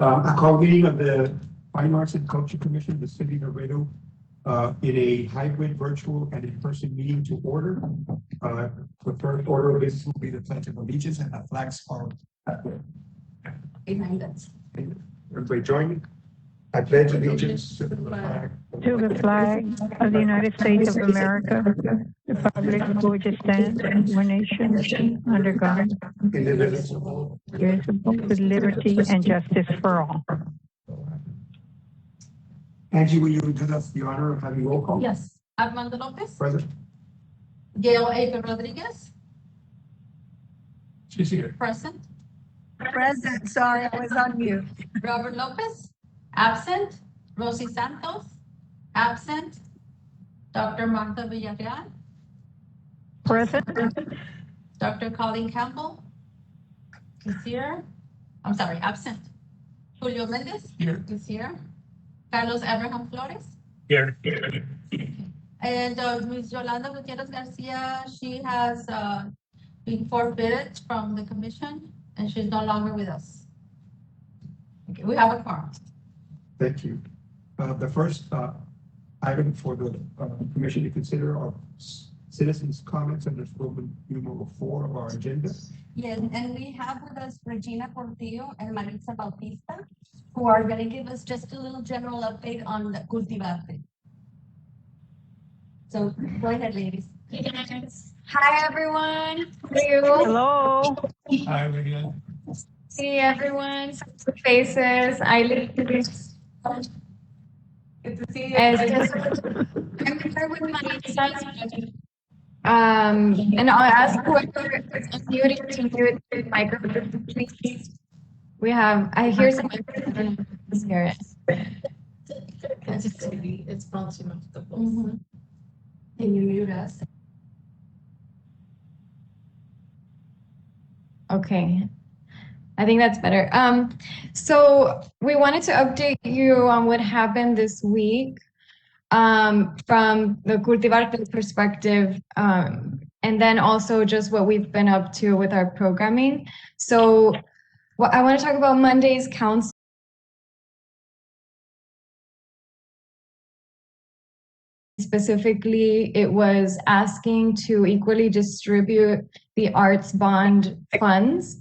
I call meeting of the Fine Arts and Culture Commission, of the City of Laredo, in a hybrid, virtual, and in-person meeting to order. The first order of business will be the Pledge of Allegiance, and the flags are up there. Behind us. Everybody join me. I pledge allegiance to the flag of the United States of America, the republic for which it stands, one nation, under God, indivisible. with liberty and justice for all. Angie, will you do us the honor of having roll call? Yes. Armando Lopez. Present. Gail April Rodriguez. She's here. Present. Present, sorry, I was on mute. Robert Lopez. Absent. Rosie Santos. Absent. Dr. Martha Villarreal. Present. Dr. Colleen Campbell. Is here. I'm sorry, absent. Julio Mendez. Here. Is here. Carlos Abraham Flores. Here. And Ms. Yolanda Gutierrez Garcia, she has been forfeited from the commission and she's no longer with us. Okay, we have a quorum. Thank you. The first item for the commission to consider are citizens' comments under Roman numeral 4 of our agenda. Yes, and we have with us Regina Portillo and Maritza Bautista, who are going to give us just a little general update on the Cultivarte. So go ahead, ladies. Hi, everyone. How are you? Hello. Hi, Regina. See everyone's faces. I live this. Good to see you. I'm here with Maritza. And I'll ask whoever is unmuted to mute the microphone, please. I hear some microphone. Let's hear it. It's bouncing off the post. Mm-hmm. Can you mute us? Okay. I think that's better. So we wanted to update you on what happened this week from the Cultivarte perspective, and then also just what we've been up to with our programming. So I want to talk about Monday's council. Specifically, it was asking to equally distribute the arts bond funds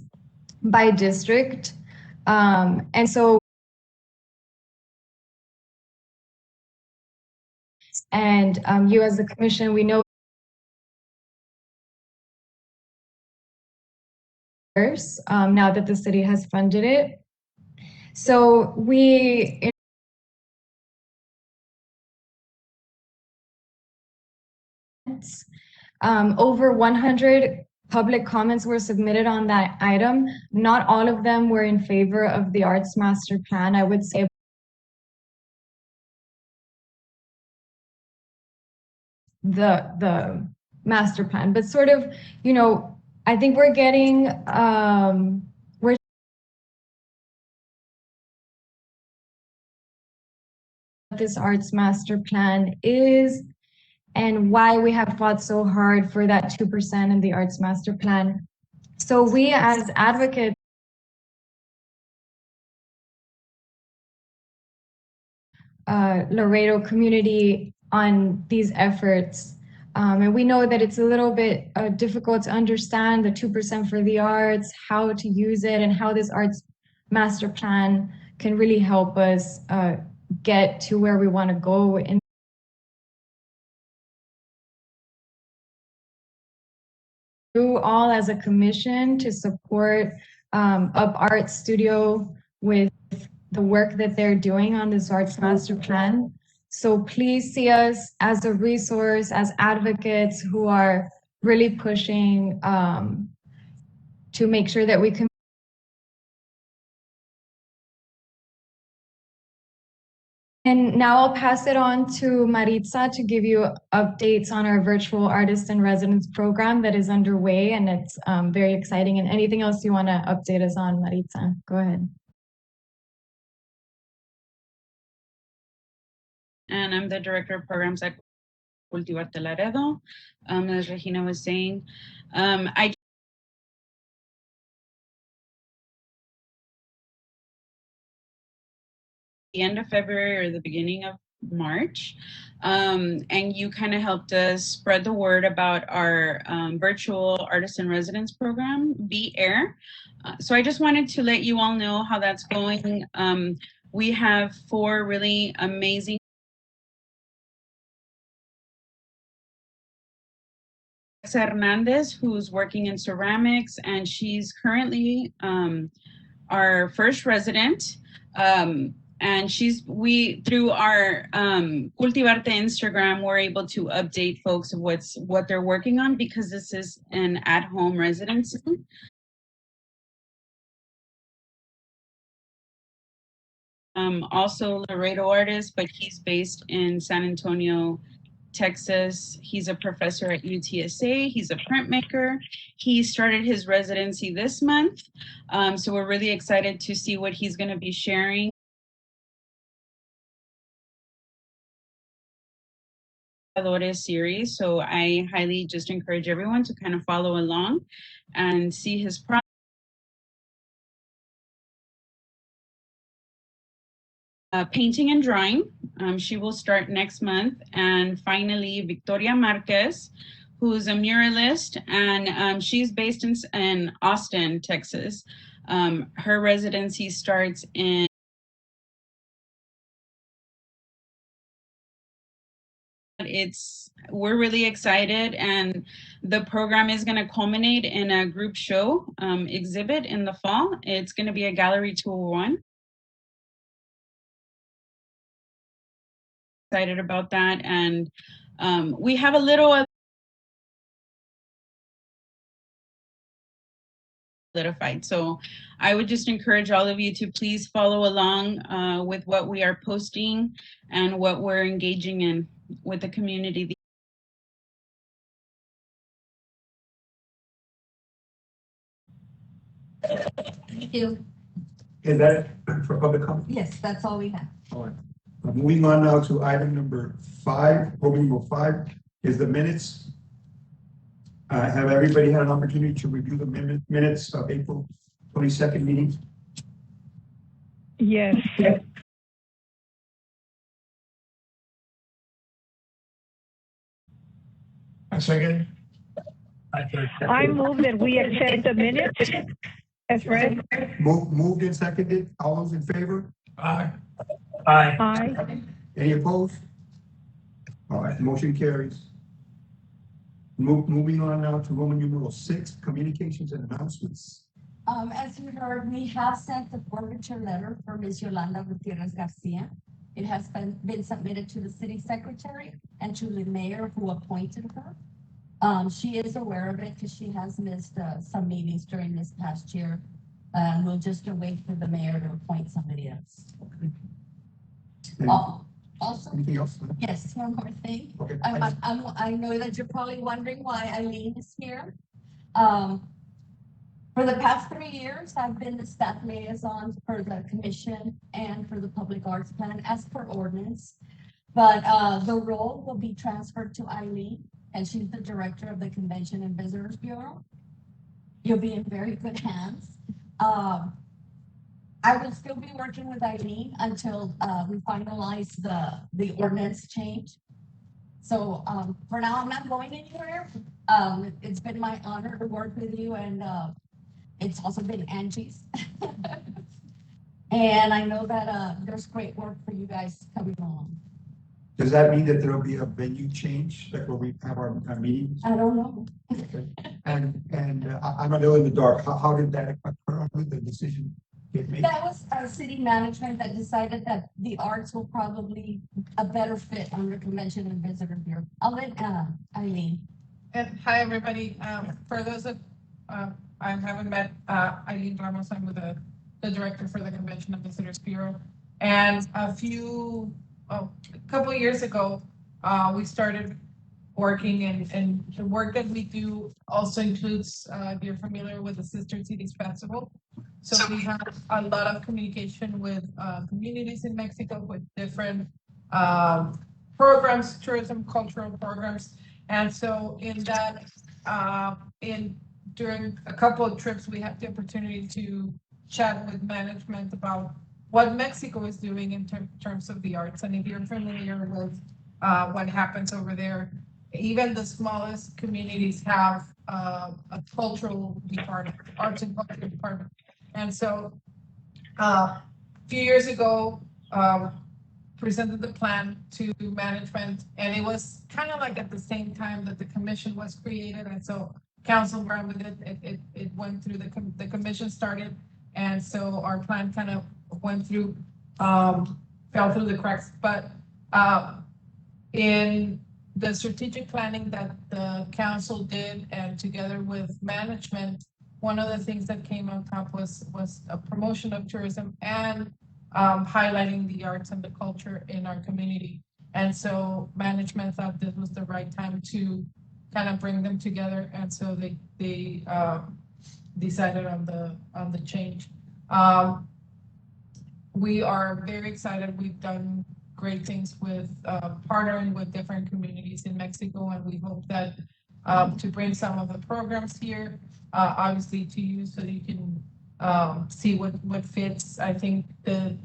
by district. And so, you as the commission, we know now that the city has funded it. So over 100 public comments were submitted on that item. Not all of them were in favor of the Arts Master Plan. I would say the master plan, but sort of, I think we're getting this Arts Master Plan is and why we have fought so hard for that 2% in the Arts Master Plan. So we as advocates Laredo community on these efforts. And we know that it's a little bit difficult to understand the 2% for the arts, how to use it, and how this Arts Master Plan can really help us get to where we want to go. And you all as a commission to support Up Art Studio with the work that they're doing on this Arts Master Plan. So please see us as a resource, as advocates who are really pushing to make sure that we can. And now I'll pass it on to Maritza to give you updates on our virtual artist in residence program that is underway, and it's very exciting. And anything else you want to update us on, Maritza, go ahead. And I'm the Director of Programs at Cultivarte Laredo. As Regina was saying, I the end of February or the beginning of March. And you kind of helped us spread the word about our virtual artist in residence program, Be Air. So I just wanted to let you all know how that's going. We have 4 really amazing Hernandez, who's working in ceramics, and she's currently our first resident. And we through our Cultivarte Instagram, we're able to update folks of what they're working on, because this is an at-home residency. Also Laredo artist, but he's based in San Antonio, Texas. He's a professor at UTSA. He's a printmaker. He started his residency this month. So we're really excited to see what he's going to be sharing. Series. So I highly just encourage everyone to kind of follow along and see his project. Painting and drawing. She will start next month. And finally, Victoria Marquez, who's a muralist, and she's based in Austin, Texas. Her residency starts in we're really excited, and the program is going to culminate in a group show exhibit in the fall. It's going to be a gallery tour one. Excited about that, and we have a little solidified. So I would just encourage all of you to please follow along with what we are posting and what we're engaging in with the community. Thank you. Is that for public comment? Yes, that's all we have. All right. Moving on now to item number 5, program number 5 is the minutes. Have everybody had an opportunity to review the minutes of April 22nd meetings? Yes. A second. I move that we accept the minutes as read. Moved and seconded. All those in favor? Aye. Aye. Any opposed? All right, motion carries. Moving on now to Roman numeral 6, communications and announcements. As you heard, we have sent the forfeiture letter for Ms. Yolanda Gutierrez Garcia. It has been submitted to the city secretary and to the mayor who appointed her. She is aware of it because she has missed some meetings during this past year. We'll just wait for the mayor to appoint somebody else. Also, Anything else? yes, one more thing. Okay. I know that you're probably wondering why Eileen is here. For the past 3 years, I've been the staff liaison for the commission and for the public arts plan as per ordinance. But the role will be transferred to Eileen, and she's the director of the Convention and Visitors Bureau. You'll be in very good hands. I will still be working with Eileen until we finalize the ordinance change. So for now, I'm not going anywhere. It's been my honor to work with you, and it's also been Angie's. And I know that there's great work for you guys coming along. Does that mean that there will be a venue change, like where we have our meetings? I don't know. Okay. And I'm a little in the dark. How did that occur? How did the decision get made? That was our city management that decided that the arts will probably a better fit under Convention and Visitor Bureau. I'll let Eileen. And hi, everybody. For those that I haven't met, Eileen Ramos, I'm with the director for the Convention and Visitors Bureau. And a couple of years ago, we started working, and the work that we do also includes, if you're familiar with the Sister Cities Festival. So we have a lot of communication with communities in Mexico with different programs, tourism, cultural programs. And so in that, during a couple of trips, we had the opportunity to chat with management about what Mexico is doing in terms of the arts. And if you're familiar with what happens over there, even the smallest communities have a cultural department, arts and culture department. And so a few years ago, presented the plan to management, and it was kind of like at the same time that the commission was created, and so council ran with it. It went through the commission started, and so our plan kind of went through, fell through the cracks. But in the strategic planning that the council did, and together with management, one of the things that came on top was a promotion of tourism and highlighting the arts and the culture in our community. And so management thought this was the right time to kind of bring them together. And so they decided on the change. We are very excited. We've done great things with partnering with different communities in Mexico, and we hope that to bring some of the programs here, obviously to you, so that you can see what fits. I think that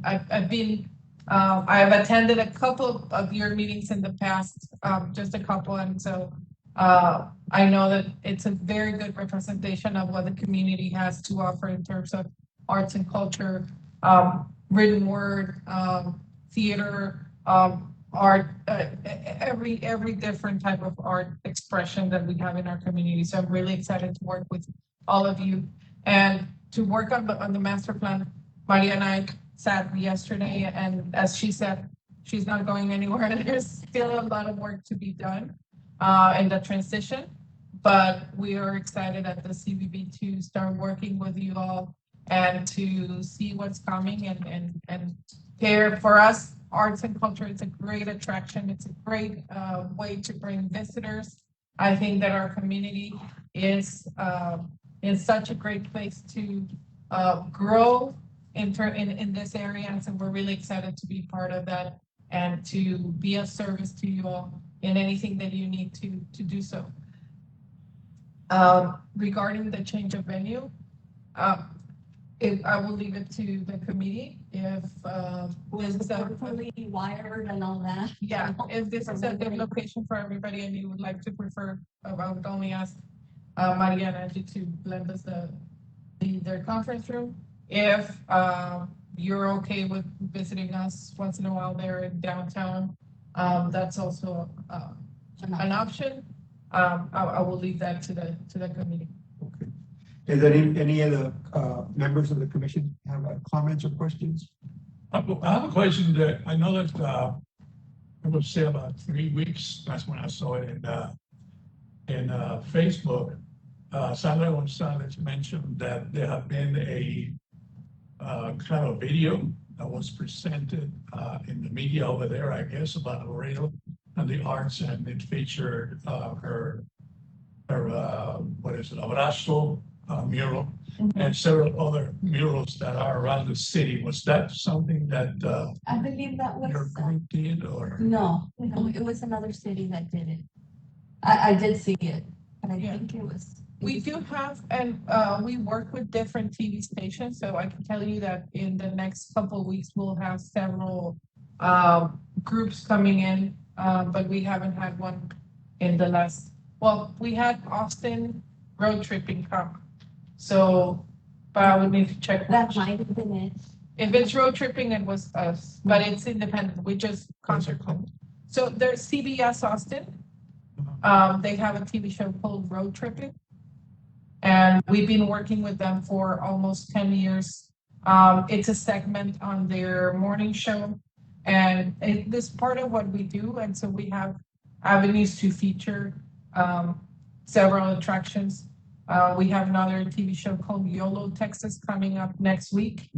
I've attended a couple of your meetings in the past, just a couple, and so I know that it's a very good representation of what the community has to offer in terms of arts and culture, written word, theater, art, every different type of art expression that we have in our community. So I'm really excited to work with all of you and to work on the master plan. Maria and I sat yesterday, and as she said, she's not going anywhere. There's still a lot of work to be done in the transition, but we are excited at the CVB to start working with you all and to see what's coming and care for us. Arts and culture, it's a great attraction. It's a great way to bring visitors. I think that our community is such a great place to grow in this area. And so we're really excited to be part of that and to be of service to you all in anything that you need to do so. Regarding the change of venue, I will leave it to the committee if this is a fully wired and all that. yeah, if this is a good location for everybody and you would like to prefer, I would only ask Maria and Angie to lend us their conference room. If you're okay with visiting us once in a while there in downtown, that's also an option. I will leave that to the committee. Okay. Is there any of the members of the commission have comments or questions? I have a question that I know that I would say about 3 weeks. That's when I saw it in Facebook. Sandra Gonzalez mentioned that there had been a kind of video that was presented in the media over there, I guess, about Laredo and the arts, and it featured her what is it, Abrazo mural, and several other murals that are around the city. Was that something that I believe that your was, group did, or? no, it was another city that did it. I did see it, but I Yeah. think it was. We do have, and we work with different TV stations, so I can tell you that in the next couple of weeks, we'll have several groups coming in, but we haven't had one in the last, well, we had Austin road tripping come. So, but I would need to check. That which. might have been it. If it's road tripping, it was us, but it's independent. We just concert called. So there's CBS Austin. They have a TV show called Road Tripping. And we've been working with them for almost 10 years. It's a segment on their morning show. And this is part of what we do. And so we have avenues to feature several attractions. We have another TV show called YOLO Texas coming up next week.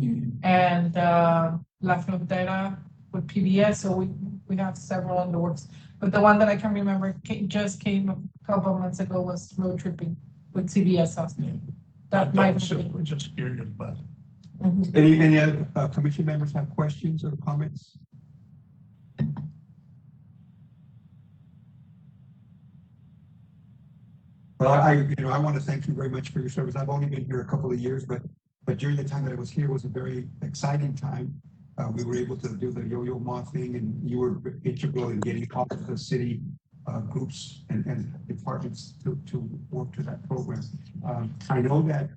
And La Frontera with PBS. So we have several in the works. But the one that I can remember just came a couple of months ago was Road Tripping with CBS Austin. That might be. We're just curious about it. Any other commission members have questions or comments? Well, I want to thank you very much for your service. I've only been here a couple of years, but during the time that I was here was a very exciting time. We were able to do the Yo-Yo Ma thing, and you were integral in getting all of the city groups and departments to work to that program. I know that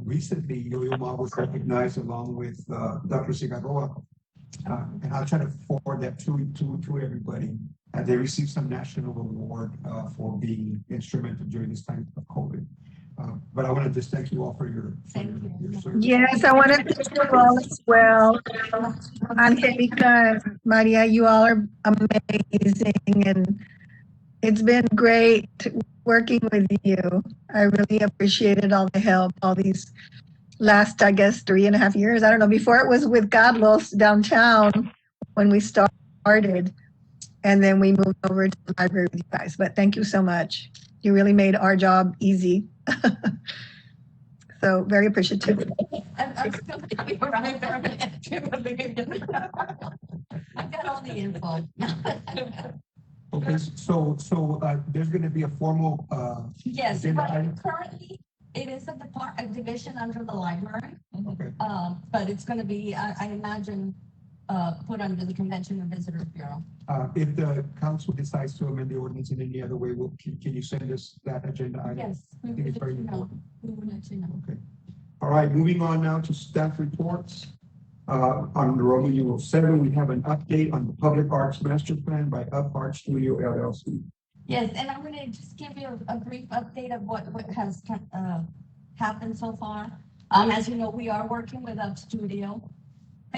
recently Yo-Yo Ma was recognized along with Dr. Cigarroa. And I'll try to forward that to everybody. They received some national award for being instrumental during this time of COVID. But I want to just thank you all for your service. Yes, I want to thank you all as well. Angelica and Maria, you all are amazing, and it's been great working with you. I really appreciated all the help, all these last, I guess, 3.5 years. I don't know, before it was with Carlos downtown when we started, and then we moved over to the library with you guys. But thank you so much. You really made our job easy. So very appreciative. I'm still thinking right there. I can't believe it. I got all the info. Okay, so there's going to be a formal Yes, agenda but item? currently it is a division under the library. Okay. But it's gonna be, I imagine, put under the Convention and Visitors Bureau. If the council decides to amend the ordinance in any other way, can you send us that agenda item? Yes, we I think will it's let very you know. important. We will let you know. Okay. All right, moving on now to staff reports. On Roman numeral 7, we have an update on the Public Arts Master Plan by Up Art Studio LLC. Yes, and I'm gonna just give you a brief update of what has happened so far. As you know, we are working with Up Studio.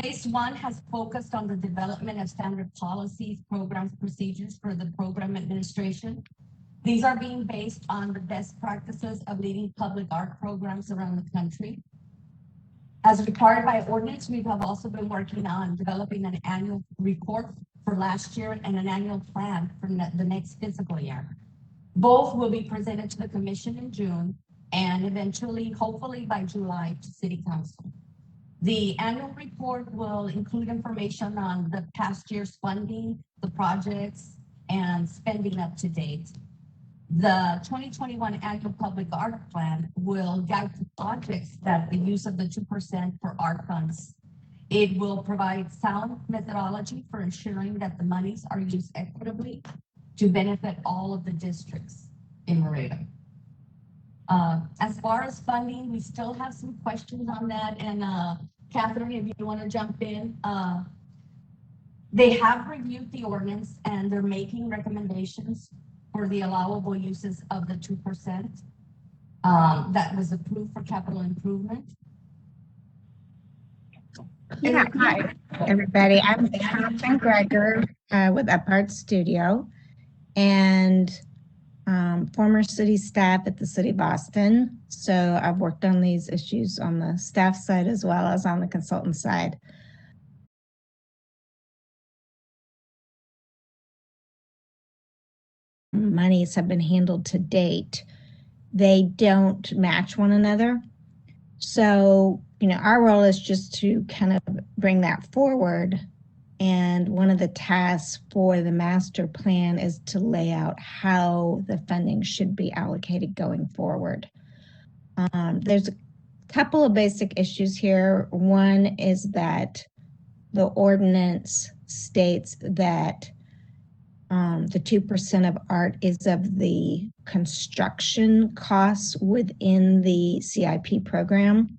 Phase 1 has focused on the development of standard policies, programs, procedures for the program administration. These are being based on the best practices of leading public art programs around the country. As required by ordinance, we have also been working on developing an annual report for last year and an annual plan for the next fiscal year. Both will be presented to the commission in June and eventually, hopefully by July, to City Council. The annual report will include information on the past year's funding, the projects, and spending up to date. The 2021 annual public art plan will guide the projects that the use of the 2% for art funds. It will provide sound methodology for ensuring that the monies are used equitably to benefit all of the districts in Laredo. As far as funding, we still have some questions on that, and Catherine, if you want to jump in. They have reviewed the ordinance and they're making recommendations for the allowable uses of the 2% that was approved for capital improvement. Yeah, hi, everybody. I'm Catherine Greger with Up Art Studio and former city staff at the City of Boston. So I've worked on these issues on the staff side as well as on the consultant side. Monies have been handled to date. They don't match one another. So, our role is just to kind of bring that forward. And one of the tasks for the master plan is to lay out how the funding should be allocated going forward. There's a couple of basic issues here. One is that the ordinance states that the 2% of art is of the construction costs within the CIP program.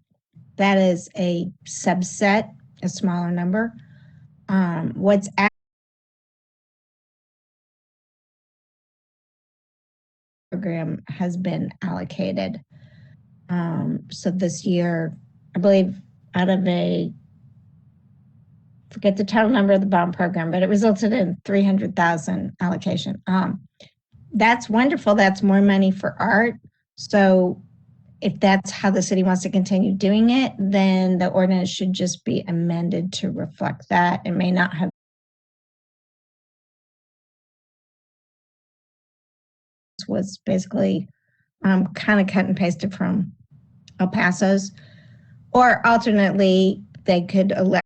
That is a subset, a smaller number. What's program has been allocated. So this year, I believe out of forget the total number of the bond program, but it resulted in 300,000 allocation. That's wonderful. That's more money for art. So if that's how the city wants to continue doing it, then the ordinance should just be amended to reflect that. It may not have was basically kind of cut and pasted from El Paso's, or alternately, they could elect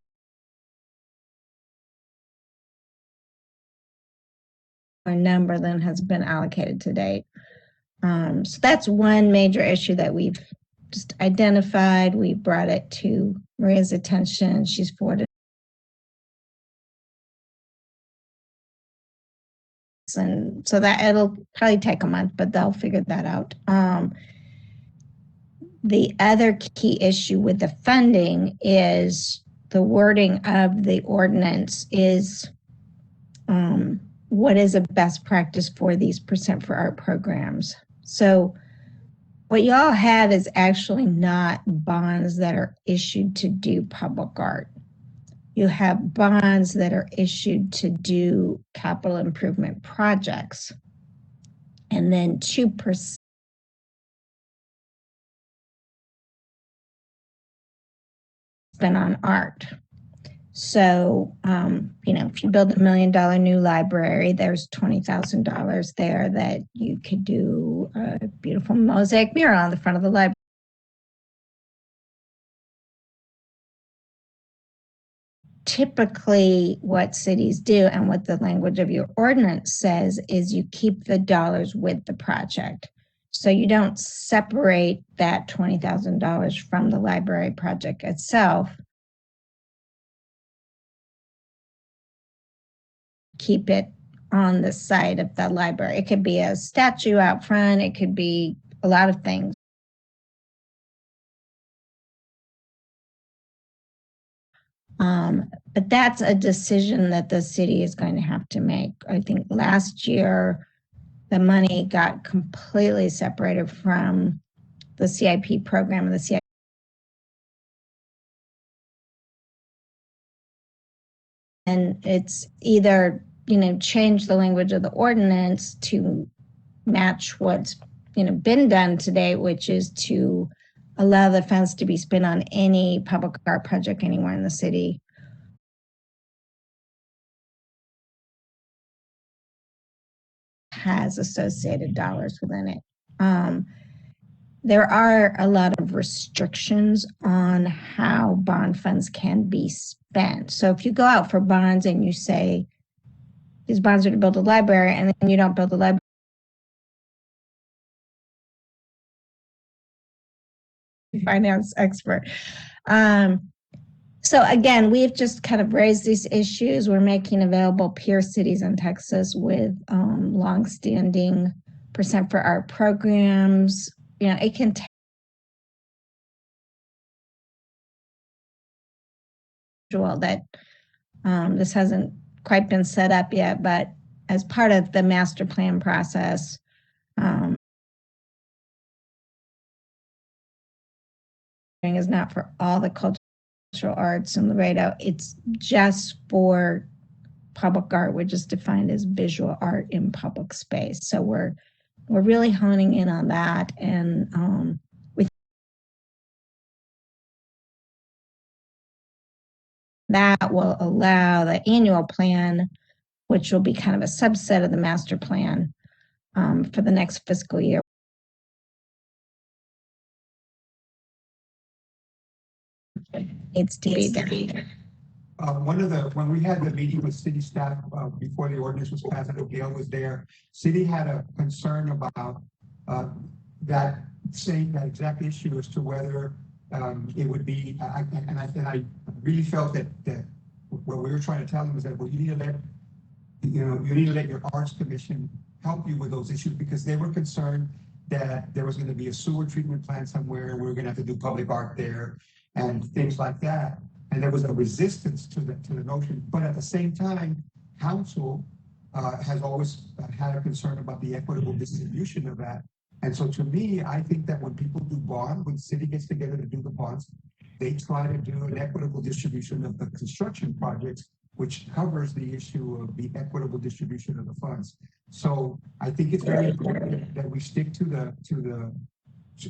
a number than has been allocated to date. So that's one major issue that we've just identified. We brought it to Maria's attention. She's forwarded And so that it'll probably take a month, but they'll figure that out. The other key issue with the funding is the wording of the ordinance is what is a best practice for these percent for art programs. So what y'all have is actually not bonds that are issued to do public art. You have bonds that are issued to do capital improvement projects. And then 2% spent on art. So, if you build $1 million new library, there's $20,000 there that you could do a beautiful mosaic mural on the front of the library. Typically, what cities do and what the language of your ordinance says is you keep the dollars with the project. So you don't separate that $20,000 from the library project itself. Keep it on the side of the library. It could be a statue out front. It could be a lot of things. But that's a decision that the city is going to have to make. I think last year, the money got completely separated from the CIP program and the CIP. And it's either, change the language of the ordinance to match what's, been done today, which is to allow the funds to be spent on any public art project anywhere in the city. Has associated dollars within it. There are a lot of restrictions on how bond funds can be spent. So if you go out for bonds and you say, these bonds are to build a library, and then you don't build a library, finance expert. So again, we've just kind of raised these issues. We're making available peer cities in Texas with longstanding percent for art programs. It can take that this hasn't quite been set up yet, but as part of the master plan process, is not for all the cultural arts in Laredo. It's just for public art, which is defined as visual art in public space. So we're really honing in on that, and that will allow the annual plan, which will be kind of a subset of the master plan for the next fiscal year. It's to be done. When we had the meeting with city staff before the ordinance was passed, I know Gail was there. City had a concern about that exact issue as to whether it would be. I really felt that what we were trying to tell them was that you need to let your arts commission help you with those issues, because they were concerned that there was going to be a sewer treatment plant somewhere, and we were going to have to do public art there and things like that. And there was a resistance to the notion. But at the same time, council has always had a concern about the equitable distribution of that. And so to me, I think that when people do bond, when city gets together to do the bonds, they try to do an equitable distribution of the construction projects, which covers the issue of the equitable distribution of the funds. So I think it's very important that we stick to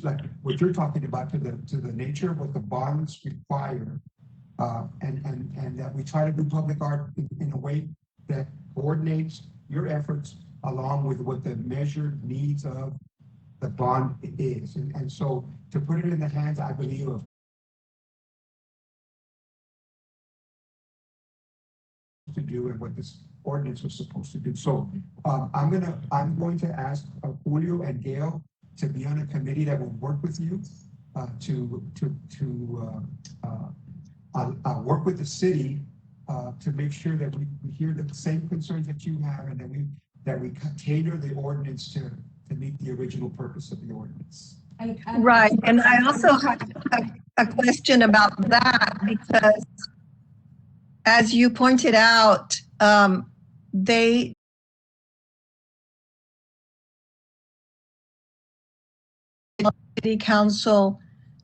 like what you're talking about, to the nature of what the bonds require, and that we try to do public art in a way that coordinates your efforts along with what the measured needs of the bond is. And so to put it in the hands, I believe, of to do and what this ordinance was supposed to do. So I'm going to ask Julio and Gail to be on a committee that will work with you to work with the city to make sure that we hear the same concerns that you have, and that that we tailor the ordinance to meet the original purpose of the ordinance. Right, and I also have a question about that because as you pointed out, they city council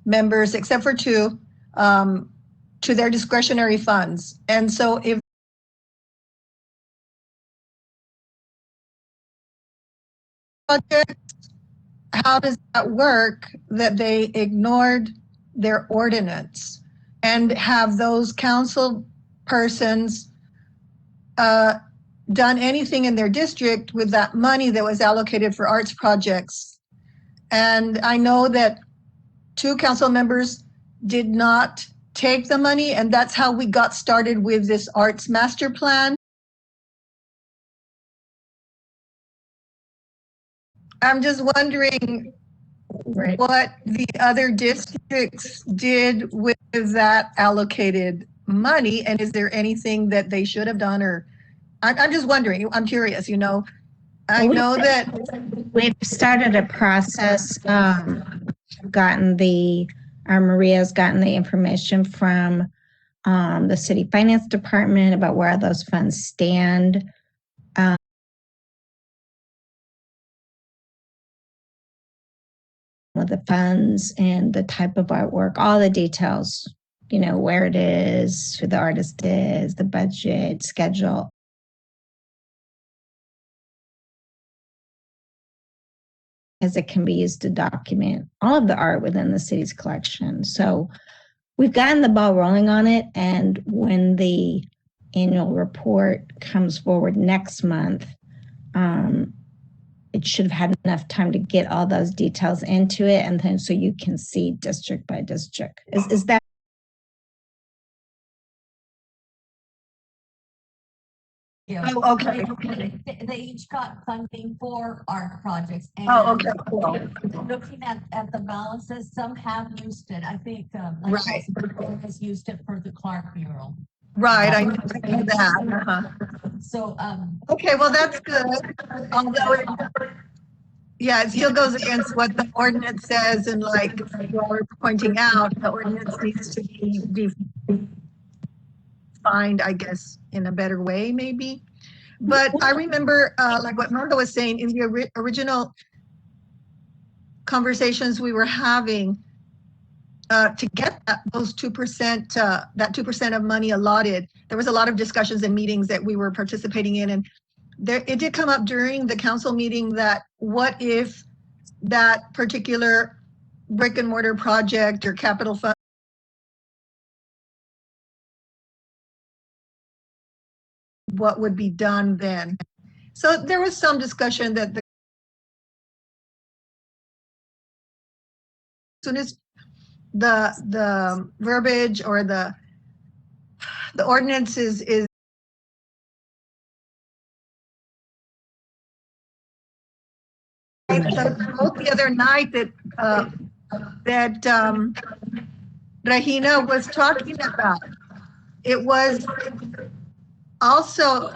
members, except for two, to their discretionary funds. And so if how does that work that they ignored their ordinance? And have those council persons done anything in their district with that money that was allocated for arts projects? And I know that two council members did not take the money, and that's how we got started with this arts master plan. I'm just wondering what the other districts did with that allocated money, and is there anything that they should have done? Or I'm just wondering, I'm curious, I know that We've started a process, Maria's gotten the information from the city finance department about where those funds stand. With the funds and the type of artwork, all the details, where it is, who the artist is, the budget, schedule. As it can be used to document all of the art within the city's collection. So we've gotten the ball rolling on it. And when the annual report comes forward next month, it should have had enough time to get all those details into it. And then so you can see district by district. Is that? Yeah. Oh, okay. They each got funding for art projects. And Oh, okay, cool. looking at the balances, some have used it. I think Right. has used it for the Clark mural. Right, I knew that. Uh-huh. So Okay, well, that's good. Although it still goes against what the ordinance says, and like you were pointing out, the ordinance needs to be defined, I guess, in a better way, maybe. But I remember, like what Margo was saying, in the original conversations we were having, to get those 2%, that 2% of money allotted, there was a lot of discussions and meetings that we were participating in, and it did come up during the council meeting that what if that particular brick and mortar project or capital fund what would be done then? So there was some discussion that as soon as the verbiage or the ordinance is the other night that Regina was talking about. It was also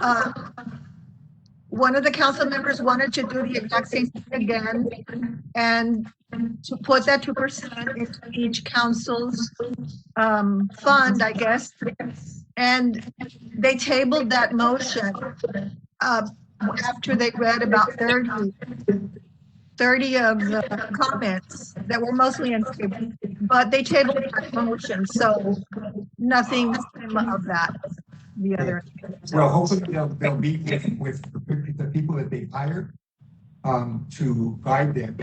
one of the council members wanted to do the exact same thing again and to put that 2% into each council's fund, I guess. And they tabled that motion after they read about 30 of the comments that were mostly in favor, but they tabled that motion, so nothing came of that. The other. Well, hopefully they'll meet with the people that they hired to guide them.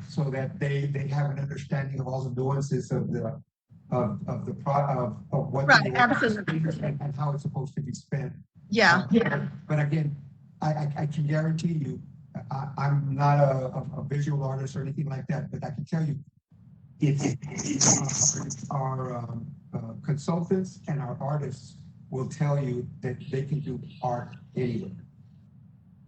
So that they have an understanding of all the nuances of what Right, absolutely. and how it's supposed to be spent. Yeah. But again, I can guarantee you, I'm not a visual artist or anything like that, but I can tell you, our consultants and our artists will tell you that they can do art anywhere.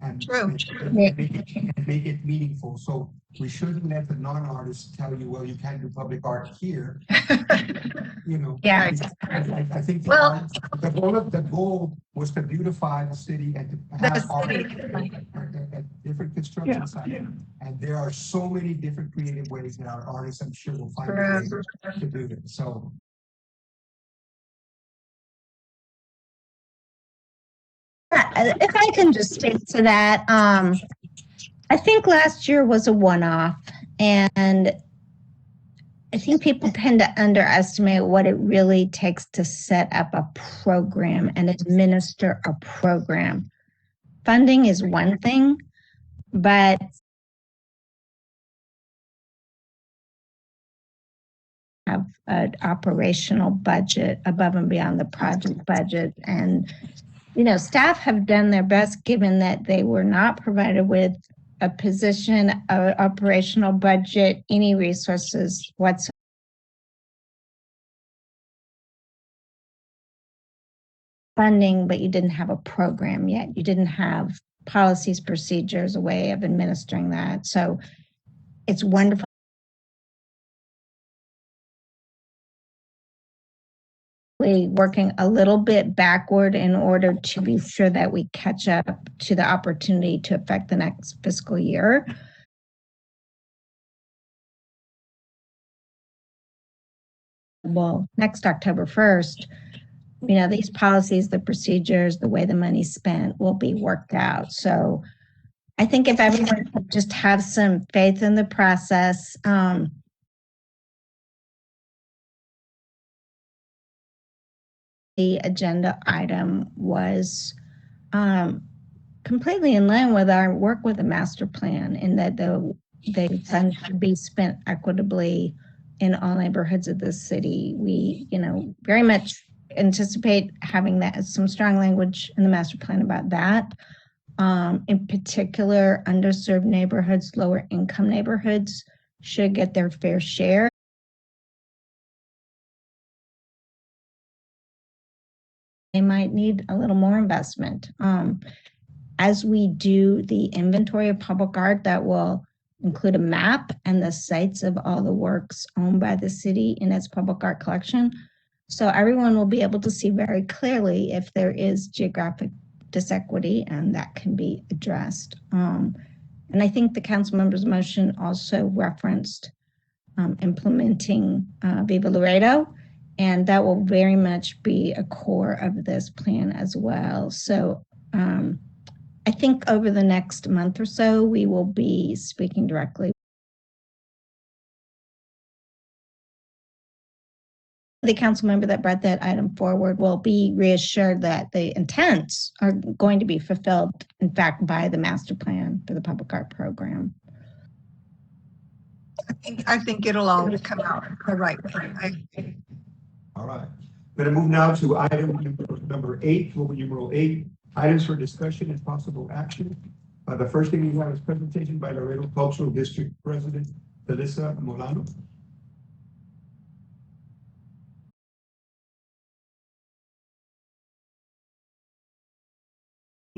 And True. make it meaningful. So we shouldn't let the non-artists tell you, well, you can't do public art here. You know. Yeah. I think Well- the goal was to beautify the city and to have art at different construction sites. And there are so many different creative ways that our artists, I'm sure, will find a way to do it. So. If I can just speak to that, I think last year was a one-off, and I think people tend to underestimate what it really takes to set up a program and administer a program. Funding is one thing, but have an operational budget above and beyond the project budget. And, you know, staff have done their best given that they were not provided with a position, an operational budget, any resources whatsoever. Funding, but you didn't have a program yet. You didn't have policies, procedures, a way of administering that. So it's wonderful. Working a little bit backward in order to be sure that we catch up to the opportunity to affect the next fiscal year. Well, next October 1st, you know, these policies, the procedures, the way the money's spent will be worked out. So I think if everyone could just have some faith in the process, the agenda item was completely in line with our work with the master plan, in that the funds should be spent equitably in all neighborhoods of the city. We, you know, very much anticipate having that some strong language in the master plan about that. In particular, underserved neighborhoods, lower income neighborhoods should get their fair share. They might need a little more investment. As we do the inventory of public art, that will include a map and the sites of all the works owned by the city in its public art collection. So everyone will be able to see very clearly if there is geographic disequity, and that can be addressed. And I think the council member's motion also referenced implementing Viva Laredo, and that will very much be a core of this plan as well. So I think over the next month or so, we will be speaking directly. The council member that brought that item forward will be reassured that the intents are going to be fulfilled, in fact, by the master plan for the public art program. I think it'll all come out the right way. All right. Going to move now to item number 8, Roman numeral 8, items for discussion and possible action. The first thing we have is presentation by Laredo Cultural District President Felisa Molano.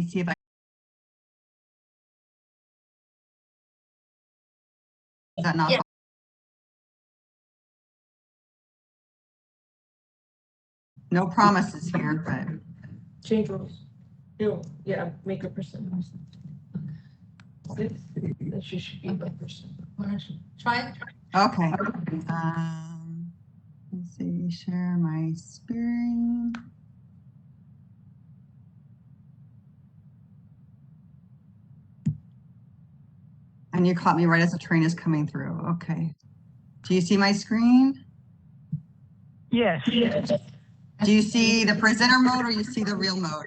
See if I. Is that not? Yeah. No promises here, but. Change rules. No, yeah, make a percent. That should be by percent. Try it. Okay. Let's see, share my screen. And you caught me right as the train is coming through. Okay. Do you see my screen? Yes. Do you see the presenter mode or you see the real mode?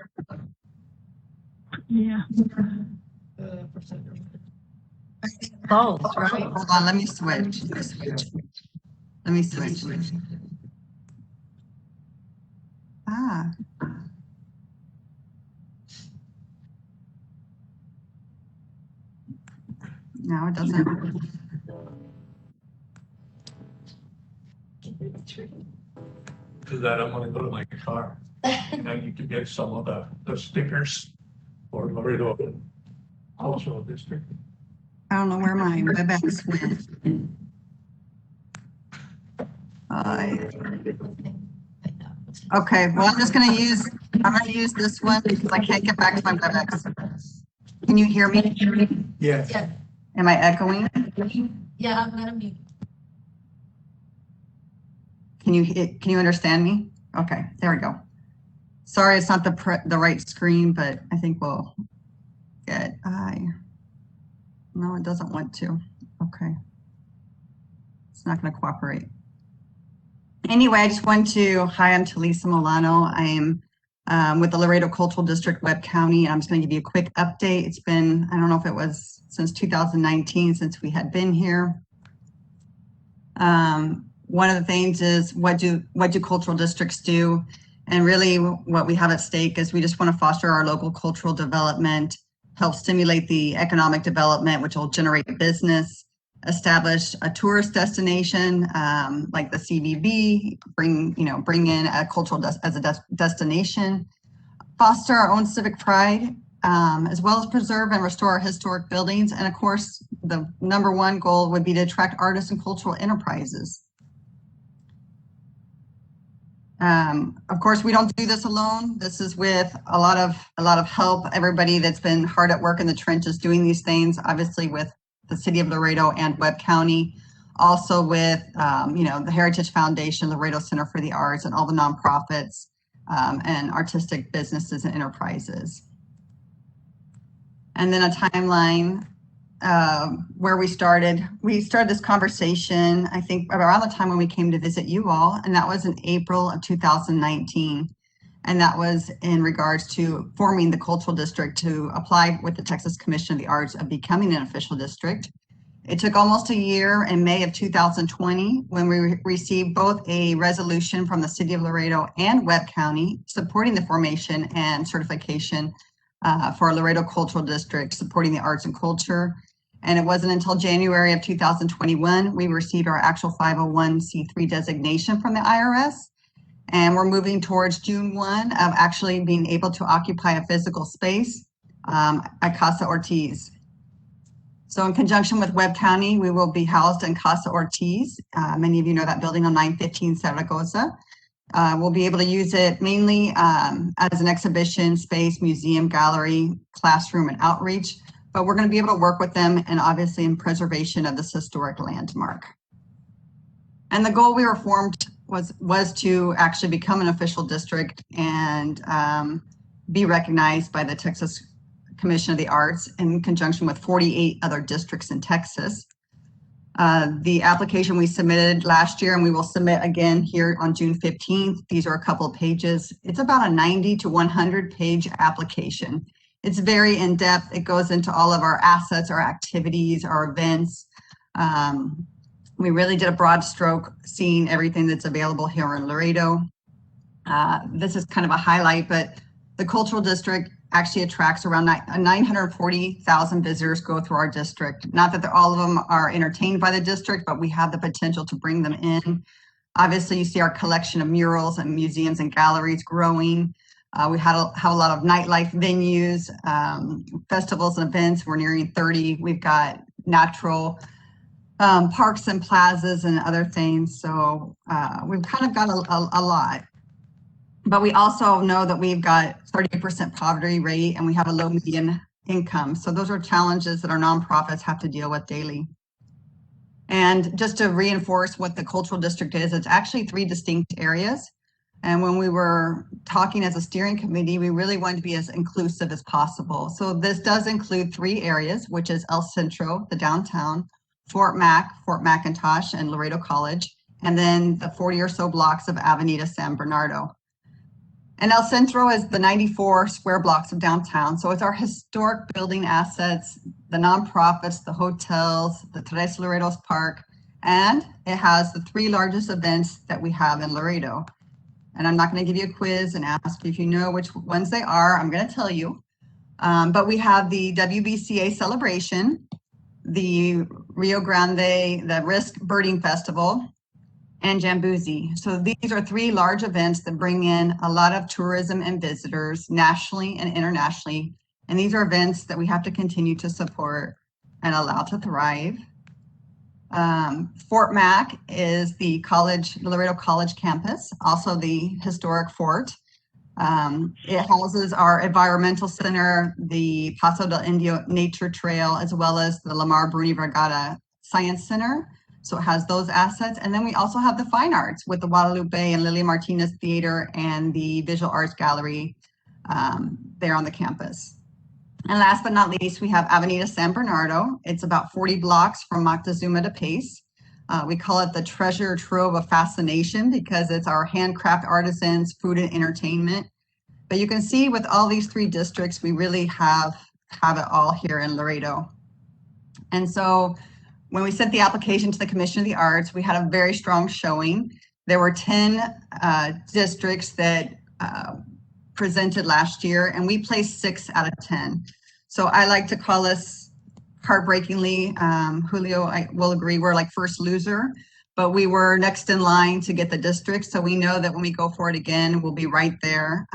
Yeah. Both, right? Hold on, let me switch. Let me switch. Ah. No, it doesn't. To that, I'm gonna go to my car. And then you can get some of the stickers for Laredo Cultural District. I don't know where my WebEx went. Okay, well, I'm gonna use this one because I can't get back to my WebEx. Can you hear me? Yes. Yeah, Am I echoing? yeah, I'm gonna mute. Can you understand me? Okay, there we go. Sorry, it's not the right screen, but I think we'll get, no, it doesn't want to. Okay. It's not gonna cooperate. Anyway, I just want to, hi, I'm Talisa Milano. I am with the Laredo Cultural District, Webb County, and I'm just gonna give you a quick update. It's been, I don't know if it was since 2019 since we had been here. One of the things is what do cultural districts do? And really what we have at stake is we just want to foster our local cultural development, help stimulate the economic development, which will generate business, establish a tourist destination like the CVB, bring in a cultural as a destination, foster our own civic pride, as well as preserve and restore our historic buildings. And of course, the number one goal would be to attract artists and cultural enterprises. Of course, we don't do this alone. This is with a lot of help. Everybody that's been hard at work in the trenches doing these things, obviously with the City of Laredo and Webb County, also with the Heritage Foundation, Laredo Center for the Arts, and all the nonprofits and artistic businesses and enterprises. And then a timeline where we started this conversation, I think around the time when we came to visit you all, and that was in April of 2019. And that was in regards to forming the cultural district to apply with the Texas Commission of the Arts of becoming an official district. It took almost a year in May of 2020 when we received both a resolution from the City of Laredo and Webb County supporting the formation and certification for a Laredo Cultural District supporting the arts and culture. And it wasn't until January of 2021 we received our actual 501c3 designation from the IRS. And we're moving towards June 1 of actually being able to occupy a physical space at Casa Ortiz. So in conjunction with Webb County, we will be housed in Casa Ortiz. Many of you know that building on 915 Zaragoza. We'll be able to use it mainly as an exhibition space, museum, gallery, classroom, and outreach. But we're going to be able to work with them and obviously in preservation of this historic landmark. And the goal we were formed was to actually become an official district and be recognized by the Texas Commission of the Arts in conjunction with 48 other districts in Texas. The application we submitted last year, and we will submit again here on June 15th. These are a couple of pages. It's about a 90 to 100 page application. It's very in-depth. It goes into all of our assets, our activities, our events. We really did a broad stroke, seeing everything that's available here in Laredo. This is kind of a highlight, but the cultural district actually attracts around 940,000 visitors go through our district. Not that all of them are entertained by the district, but we have the potential to bring them in. Obviously, you see our collection of murals and museums and galleries growing. We have a lot of nightlife venues, festivals and events. We're nearing 30. We've got natural parks and plazas and other things. So we've kind of got a lot. But we also know that we've got 30% poverty rate and we have a low median income. So those are challenges that our nonprofits have to deal with daily. And just to reinforce what the cultural district is, it's actually 3 distinct areas. And when we were talking as a steering committee, we really wanted to be as inclusive as possible. So this does include 3 areas, which is El Centro, the downtown, Fort McIntosh, and Laredo College, and then the 40 or so blocks of Avenida San Bernardo. And El Centro is the 94 square blocks of downtown. So it's our historic building assets, the nonprofits, the hotels, the Tres Laredos Park, and it has the 3 largest events that we have in Laredo. And I'm not going to give you a quiz and ask if you know which ones they are. I'm going to tell you. But we have the WBCA celebration, the Rio Grande, the Risk Birding Festival, and Jamboozy. So these are 3 large events that bring in a lot of tourism and visitors nationally and internationally. And these are events that we have to continue to support. and allowed to thrive. Fort Mac is the Laredo College campus, also the historic fort. It houses our environmental center, the Paso del Indio Nature Trail, as well as the Lamar Bruni Vergara Science Center. So it has those assets. And then we also have the fine arts with the Guadalupe and Lily Martinez Theater and the Visual Arts Gallery there on the campus. And last but not least, we have Avenida San Bernardo. It's about 40 blocks from Moctezuma to Pace. We call it the treasure trove of fascination because it's our handcraft artisans, food and entertainment. But you can see with all these 3 districts, we really have it all here in Laredo. And so when we sent the application to the Commission of the Arts, we had a very strong showing. There were 10 districts that presented last year, and we placed 6 out of 10. So I like to call us heartbreakingly, Julio, I will agree, we're like first loser, but we were next in line to get the district. So we know that when we go for it again, we'll be right there.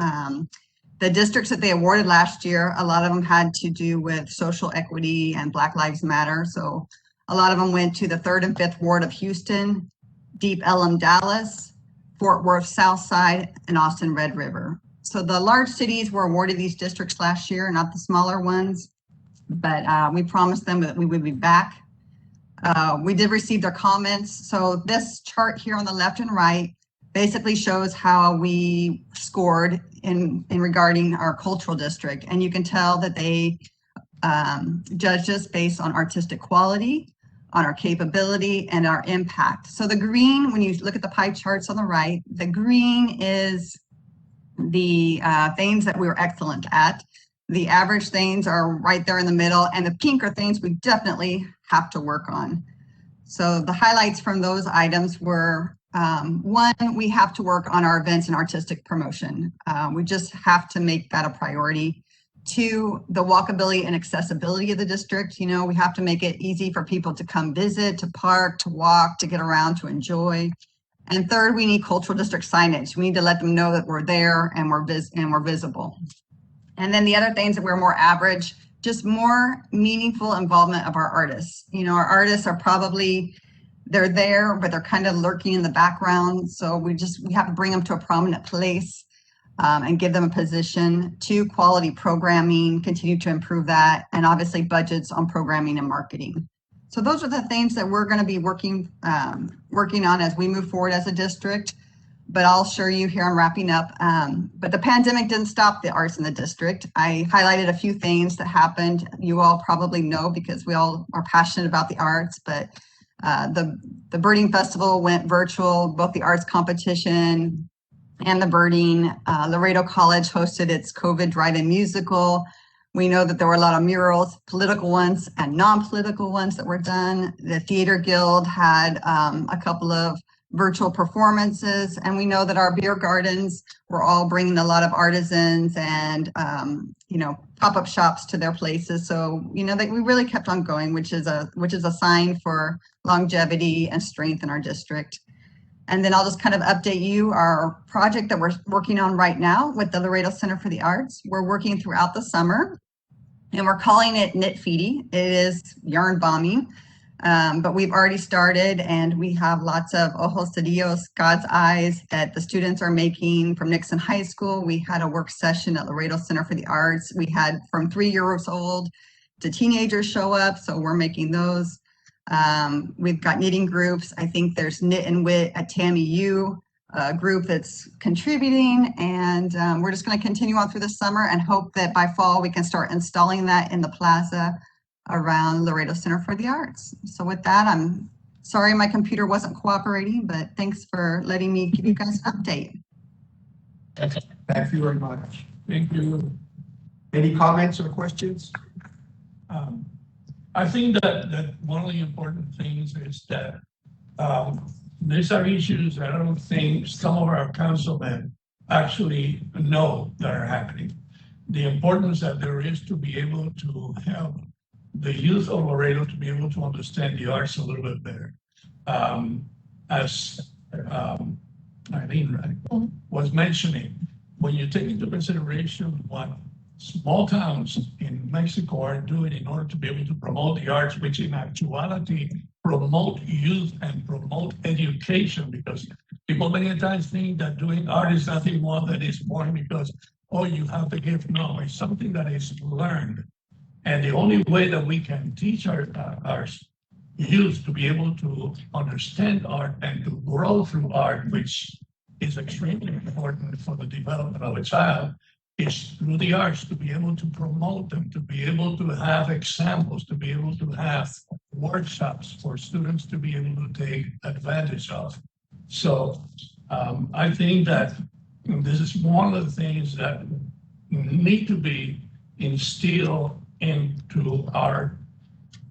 The districts that they awarded last year, a lot of them had to do with social equity and Black Lives Matter. So a lot of them went to the 3rd and 5th Ward of Houston, Deep Ellum, Dallas, Fort Worth, Southside, and Austin, Red River. So the large cities were awarded these districts last year, not the smaller ones, but we promised them that we would be back. We did receive their comments. So this chart here on the left and right basically shows how we scored in regarding our cultural district. And you can tell that they judged us based on artistic quality, on our capability, and our impact. So the green, when you look at the pie charts on the right, the green is the things that we were excellent at. The average things are right there in the middle, and the pink are things we definitely have to work on. So the highlights from those items were, 1, we have to work on our events and artistic promotion. We just have to make that a priority. 2, the walkability and accessibility of the district. You know, we have to make it easy for people to come visit, to park, to walk, to get around, to enjoy. And 3rd, we need cultural district signage. We need to let them know that we're there and we're visible. And then the other things that we're more average, just more meaningful involvement of our artists. You know, our artists are probably, they're there, but they're kind of lurking in the background. So we have to bring them to a prominent place and give them a position. 2, quality programming, continue to improve that. And obviously budgets on programming and marketing. So those are the things that we're going to be working on as we move forward as a district. But I'll show you here, I'm wrapping up. But the pandemic didn't stop the arts in the district. I highlighted a few things that happened. You all probably know because we all are passionate about the arts, but the birding festival went virtual, both the arts competition and the birding. Laredo College hosted its COVID drive-in musical. We know that there were a lot of murals, political ones and non-political ones that were done. The Theater Guild had a couple of virtual performances, and we know that our beer gardens were all bringing a lot of artisans and pop-up shops to their places. So that we really kept on going, which is a sign for longevity and strength in our district. And then I'll just kind of update you our project that we're working on right now with the Laredo Center for the Arts. We're working throughout the summer, and we're calling it Knit Feedy. It is yarn bombing. But we've already started, and we have lots of ojos de Dios, God's eyes, that the students are making from Nixon High School. We had a work session at Laredo Center for the Arts. We had from 3 years old to teenagers show up, so we're making those. We've got knitting groups. I think there's Knit and Wit at Tammy U, a group that's contributing, and we're just going to continue on through the summer and hope that by fall we can start installing that in the plaza around Laredo Center for the Arts. So with that, I'm sorry my computer wasn't cooperating, but thanks for letting me give you guys an update. Thank you very much. Thank you. Any comments or questions? I think that one of the important things is that these are issues that I don't think some of our councilmen actually know that are happening. The importance that there is to be able to help the youth of Laredo to be able to understand the arts a little bit better. As Eileen was mentioning, when you take into consideration what small towns in Mexico are doing in order to be able to promote the arts, which in actuality promote youth and promote education, because people many times think that doing art is nothing more than it's born because, oh, you have the gift. No, it's something that is learned. And the only way that we can teach our youth to be able to understand art and to grow through art, which is extremely important for the development of a child, is through the arts, to be able to promote them, to be able to have examples, to be able to have workshops for students to be able to take advantage of. So I think that this is one of the things that need to be instilled into our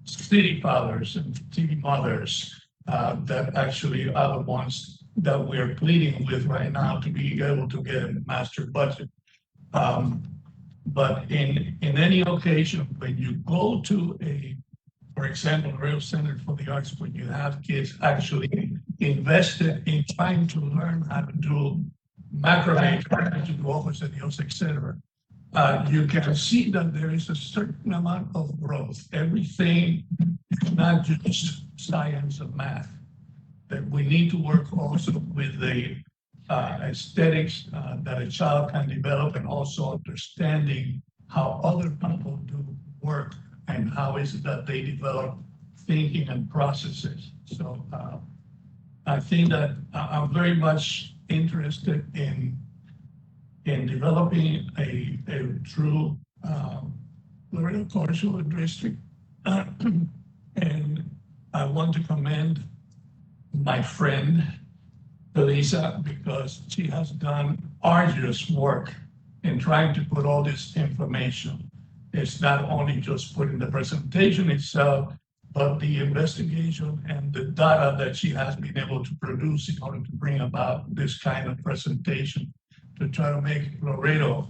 city fathers and city mothers that actually are the ones that we're pleading with right now to be able to get a master budget. But in any occasion, when you go to for example, Laredo Center for the Arts, when you have kids actually invested in trying to learn how to do macrame, how to do ojos de Dios, etc., you can see that there is a certain amount of growth. Everything is not just science and math. That we need to work also with the aesthetics that a child can develop, and also understanding how other people do work and how is it that they develop thinking and processes. So I think that I'm very much interested in developing a true Laredo cultural district. And I want to commend my friend Elisa, because she has done arduous work in trying to put all this information. It's not only just putting the presentation itself, but the investigation and the data that she has been able to produce in order to bring about this kind of presentation, to try to make Laredo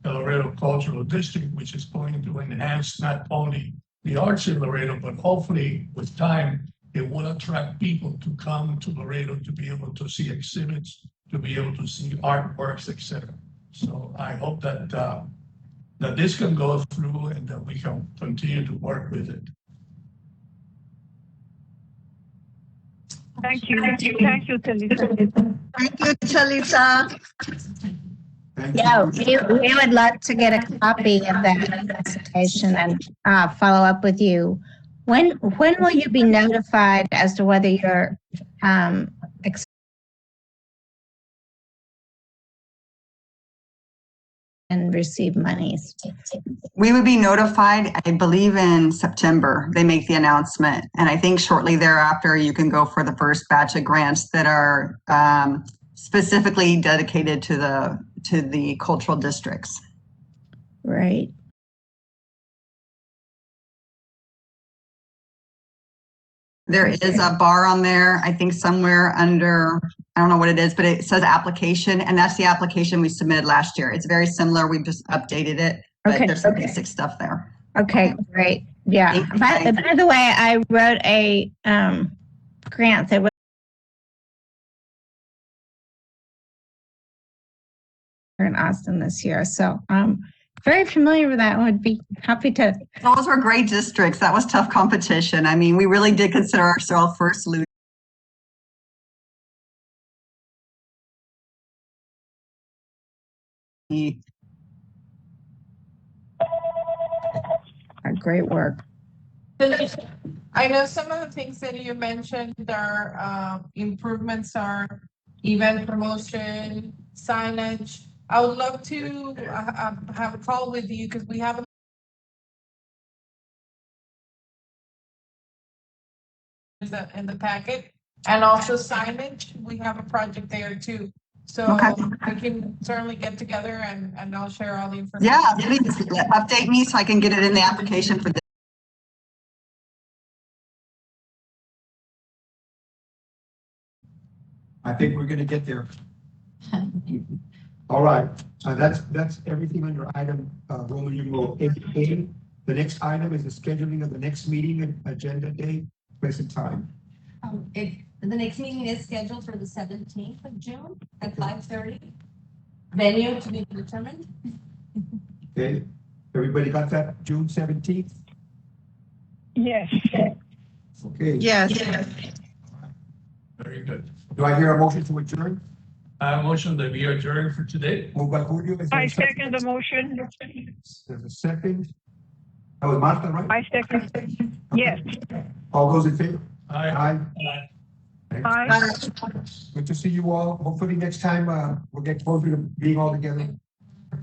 a Laredo cultural district, which is going to enhance not only the arts in Laredo, but hopefully with time, it will attract people to come to Laredo to be able to see exhibits, to be able to see artworks, etc. So I hope that that this can go through and that we can continue to work with it. Thank you. Thank you, Talisa. Thank you, Talisa. Yeah, we would love to get a copy of that presentation and follow up with you. When will you be notified as to whether you're and receive monies? We would be notified, I believe, in September. They make the announcement. And I think shortly thereafter, you can go for the first batch of grants that are specifically dedicated to the cultural districts. Right. There is a bar on there, I think somewhere under, I don't know what it is, but it says application, and that's the application we submitted last year. It's very similar. We just updated it, but Okay. there's some basic stuff there. Okay, great. Yeah. Thank you. By the way, I wrote a grant that was in Austin this year. So very familiar with that. Would be happy to. Those were great districts. That was tough competition. I mean, we really did consider ourselves first loser. Great work. I know some of the things that you mentioned are improvements are event promotion, signage. I would love to have a call with you because we have in the packet, and also signage. We have a project there too. So Okay. we can certainly get together and I'll share all the information. Yeah, please update me so I can get it in the application for this. I think we're gonna get there. All right, that's everything under item Roman numeral 8A. The next item is the scheduling of the next meeting and agenda date, place and time. The next meeting is scheduled for the 17th of June at 5:30. Venue to be determined. Okay, Everybody got that, June 17th? Yes. Okay. Yes. Very good. Do I hear a motion to adjourn? Motion that we adjourn for today. Moved by Julio. Is there I a second the motion. There's a second. That was Martha, right? I second. Yes. All those in favor? Aye. Aye. Good to see you all. Hopefully next time, we'll get closer to being all together.